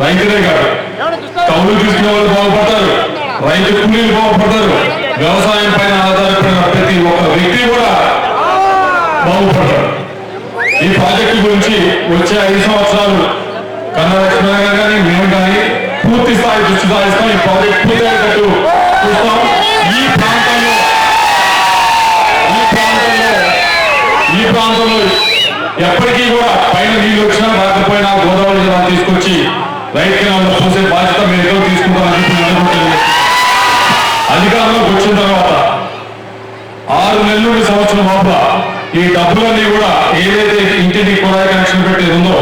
రైతులే కాదు, కౌలు తీసుకునే వాళ్ళు బాగుపడతారు, రైతు కూలీలు బాగుపడతారు, వ్యవసాయం పైన ఆధారపడిన ప్రతి ఒక్క వ్యక్తి కూడా బాగుపడతారు. ఈ ప్రాజెక్టు గురించి వచ్చే 5 సంవత్సరాలు కన్నా లక్ష్మణ గారు కానీ మేము కానీ పూర్తి స్థాయి దృష్టి సాధిస్తాం. ఈ ప్రాజెక్ట్ పూర్తయ్యేటట్టు చూస్తాం. ఈ ప్రాంతంలో ఎప్పటికీ కూడా పైన నీళ్ళు వచ్చినా రాకపోయినా గోదావరి జిల్లా తీసుకొచ్చి రైతు కెనాల్లో పోసే బాధ్యత మీరు ఏదో తీసుకుంటామని చెప్పి అధికారంలోకి వచ్చిన తర్వాత 6 నెలల నుండి సంవత్సరం లోపల ఈ డబ్బులన్నీ కూడా ఏదైతే ఇంటికి కుళాయి కనెక్షన్ పెట్టేది ఉందో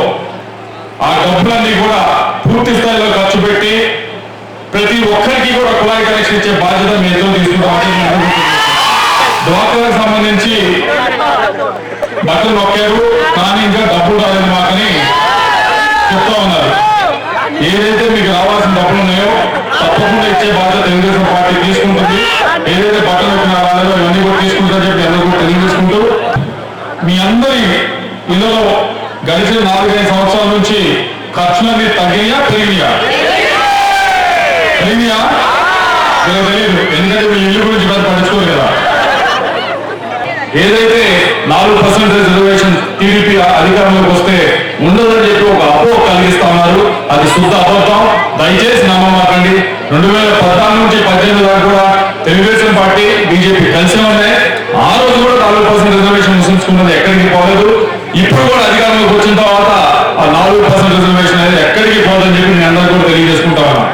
ఆ డబ్బులన్నీ కూడా పూర్తి స్థాయిలో ఖర్చు పెట్టి ప్రతి ఒక్కరికి కూడా కుళాయి కనెక్షన్ ఇచ్చే బాధ్యత మీరు ఏదో తీసుకుంటామని డ్వాక్రాకు సంబంధించి బట్టలు నొక్కారు కానీ ఇంకా డబ్బులు రాలేదు మాకని చెప్తా ఉన్నారు. ఏదైతే మీకు రావాల్సిన డబ్బులు ఉన్నాయో తప్పకుండా ఇచ్చే బాధ్యత తెలుగుదేశం పార్టీ తీసుకుంటుంది. ఏదైతే బట్టలు నొక్కినా రాలేదో ఇవన్నీ కూడా తీసుకుంటారని చెప్పి అందరూ కూడా తెలియజేసుకుంటూ మీ అందరి ఇళ్లలో గడిచిన 4-5 సంవత్సరాల నుంచి ఖర్చులన్నీ తగ్గినాయా పెరిగినాయా? తెలియదు. ఎందుకంటే మీ ఇల్లు గురించి పెద్ద పట్టించుకోరు కదా. ఏదైతే 4% రిజర్వేషన్ టీడీపీ అధికారంలోకి వస్తే ఉండదని చెప్పి ఒక అపోహ కలిగిస్తా ఉన్నారు. అది శుద్ధ అబద్ధం. దయచేసి నమ్మమాకండి. 2014 నుంచి 18 దాకా కూడా తెలుగుదేశం పార్టీ బీజేపీ కలిసి ఉన్నాయి. ఆ రోజు కూడా 4% రిజర్వేషన్ ముస్లింస్కున్నది ఎక్కడికి పోలేదు. ఇప్పుడు కూడా అధికారంలోకి వచ్చిన తర్వాత ఆ 4% రిజర్వేషన్ అనేది ఎక్కడికి పోదని చెప్పి నేను అందరూ కూడా తెలియజేసుకుంటా ఉన్నా.